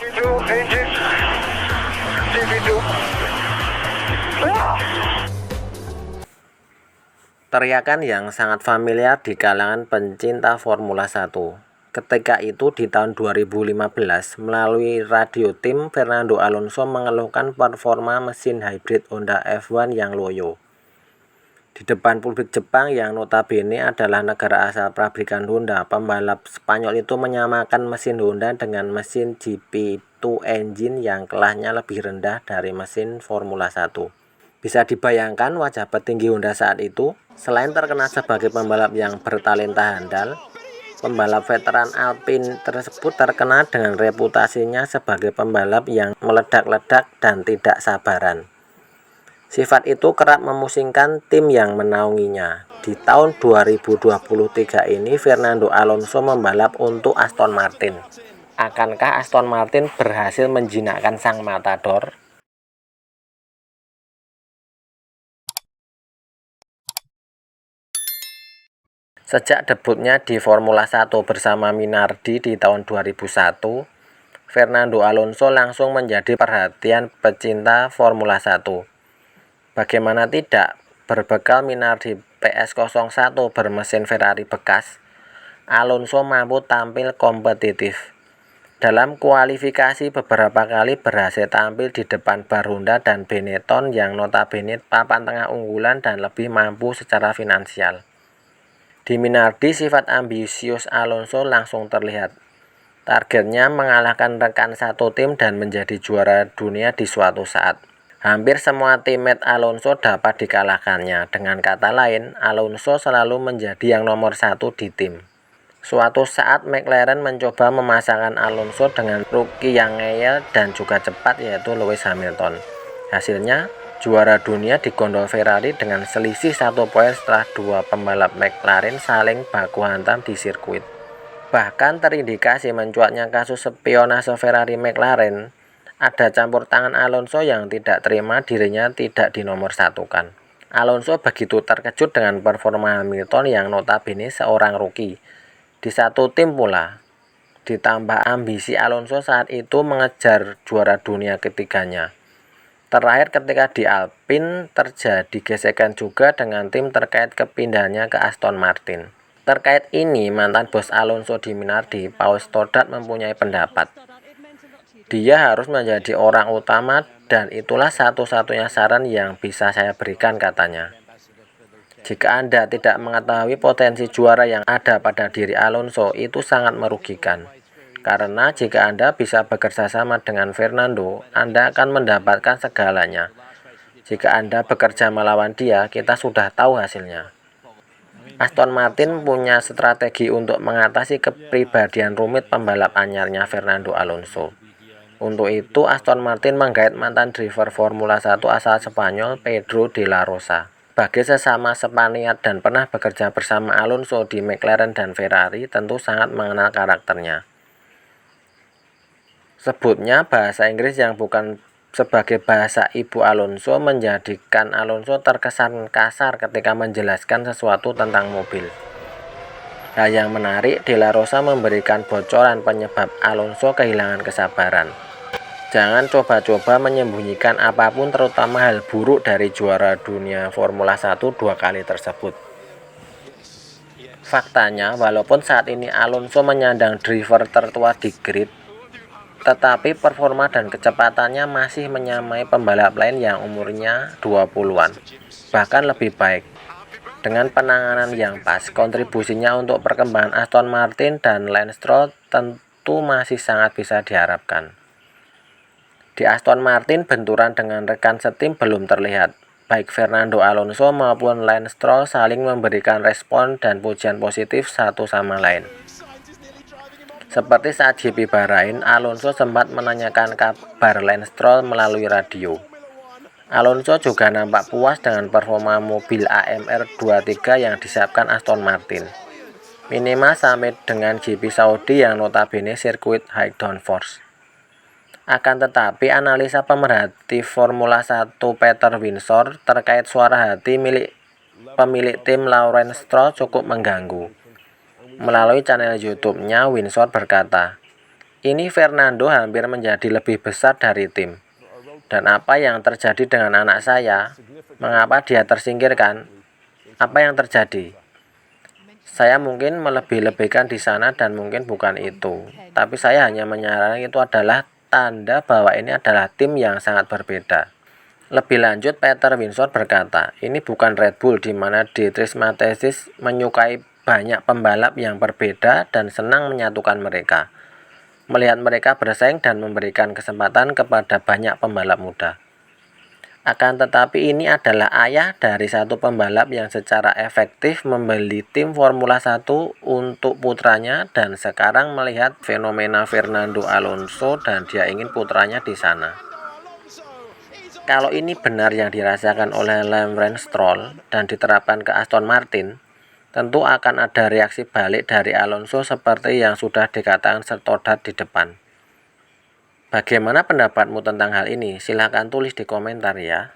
Itu engine CV2. Teriakan yang sangat familiar di kalangan pencinta Formula 1. Ketika itu di tahun 2015, melalui radio tim, Fernando Alonso mengeluhkan performa mesin hybrid Honda F1 yang loyo. Di depan publik Jepang yang notabene adalah negara asal pabrikan Honda, pembalap Spanyol itu menyamakan mesin Honda dengan mesin GP2 engine yang kelasnya lebih rendah dari mesin Formula 1. Bisa dibayangkan wajah petinggi Honda saat itu. Selain terkenal sebagai pembalap yang bertalenta handal, pembalap veteran Alpine tersebut terkenal dengan reputasinya sebagai pembalap yang meledak-ledak dan tidak sabaran. Sifat itu kerap memusingkan tim yang menaunginya. Di tahun 2023 ini, Fernando Alonso membalap untuk Aston Martin. Akankah Aston Martin berhasil menjinakkan sang matador? Sejak debutnya di Formula 1 bersama Minardi di tahun 2001, Fernando Alonso langsung menjadi perhatian pecinta Formula 1. Bagaimana tidak, berbekal Minardi PS01 bermesin Ferrari bekas, Alonso mampu tampil kompetitif. Dalam kualifikasi beberapa kali berhasil tampil di depan bar Honda dan Benetton yang notabene papan tengah unggulan dan lebih mampu secara finansial. Di Minardi, sifat ambisius Alonso langsung terlihat. Targetnya mengalahkan rekan satu tim dan menjadi juara dunia di suatu saat. Hampir semua teammate Alonso dapat dikalahkannya. Dengan kata lain, Alonso selalu menjadi yang nomor satu di tim. Suatu saat McLaren mencoba memasangkan Alonso dengan rookie yang ngeyel dan juga cepat, yaitu Lewis Hamilton. Hasilnya, juara dunia digondol Ferrari dengan selisih 1 poin setelah dua pembalap McLaren saling baku hantam di sirkuit. Bahkan terindikasi mencuatnya kasus spionase Ferrari McLaren. Ada campur tangan Alonso yang tidak terima dirinya tidak dinomorsatukan. Alonso begitu terkejut dengan performa Hamilton yang notabene seorang rookie di satu tim pula. Ditambah ambisi Alonso saat itu mengejar juara dunia ketiganya. Terakhir ketika di Alpine terjadi gesekan juga dengan tim terkait kepindahannya ke Aston Martin. Terkait ini, mantan bos Alonso di Minardi, Paul Stoddart mempunyai pendapat. Dia harus menjadi orang utama dan itulah satu-satunya saran yang bisa saya berikan, katanya. Jika Anda tidak mengetahui potensi juara yang ada pada diri Alonso, itu sangat merugikan. Karena jika Anda bisa bekerja sama dengan Fernando, Anda akan mendapatkan segalanya. Jika Anda bekerja melawan dia, kita sudah tahu hasilnya. Aston Martin punya strategi untuk mengatasi kepribadian rumit pembalap anyarnya Fernando Alonso. Untuk itu, Aston Martin menggait mantan driver Formula 1 asal Spanyol Pedro de la Rosa. Bagi sesama Spaniard dan pernah bekerja bersama Alonso di McLaren dan Ferrari, tentu sangat mengenal karakternya. Sebutnya bahasa Inggris yang bukan sebagai bahasa ibu Alonso menjadikan Alonso terkesan kasar ketika menjelaskan sesuatu tentang mobil. Hal yang menarik, De La Rosa memberikan bocoran penyebab Alonso kehilangan kesabaran. Jangan coba-coba menyembunyikan apapun, terutama hal buruk dari juara dunia Formula 1 2 kali tersebut. Faktanya, walaupun saat ini Alonso menyandang driver tertua di grid, tetapi performa dan kecepatannya masih menyamai pembalap lain yang umurnya 20-an, bahkan lebih baik. Dengan penanganan yang pas, kontribusinya untuk perkembangan Aston Martin dan Lance Stroll tentu masih sangat bisa diharapkan. Di Aston Martin, benturan dengan rekan setim belum terlihat. Baik Fernando Alonso maupun Lance Stroll saling memberikan respon dan pujian positif satu sama lain. Seperti saat GP Bahrain, Alonso sempat menanyakan kabar Lance Stroll melalui radio. Alonso juga nampak puas dengan performa mobil AMR 23 yang disiapkan Aston Martin. Minimal sampai dengan GP Saudi yang notabene sirkuit high downforce. Akan tetapi, analisa pemerhati Formula 1 Peter Windsor terkait suara hati milik pemilik tim Lawrence Stroll cukup mengganggu. Melalui channel YouTube-nya, Windsor berkata, Ini Fernando hampir menjadi lebih besar dari tim. Dan apa yang terjadi dengan anak saya? Mengapa dia tersingkirkan? Apa yang terjadi? Saya mungkin melebih-lebihkan di sana dan mungkin bukan itu. Tapi saya hanya menyarankan itu adalah tanda bahwa ini adalah tim yang sangat berbeda. Lebih lanjut, Peter Winsor berkata, ini bukan Red Bull di mana Dietrich Mateschitz menyukai banyak pembalap yang berbeda dan senang menyatukan mereka. Melihat mereka bersaing dan memberikan kesempatan kepada banyak pembalap muda. Akan tetapi ini adalah ayah dari satu pembalap yang secara efektif membeli tim Formula 1 untuk putranya dan sekarang melihat fenomena Fernando Alonso dan dia ingin putranya di sana. Kalau ini benar yang dirasakan oleh Lawrence Stroll dan diterapkan ke Aston Martin, tentu akan ada reaksi balik dari Alonso seperti yang sudah dikatakan Stodart di depan. Bagaimana pendapatmu tentang hal ini? Silahkan tulis di komentar ya.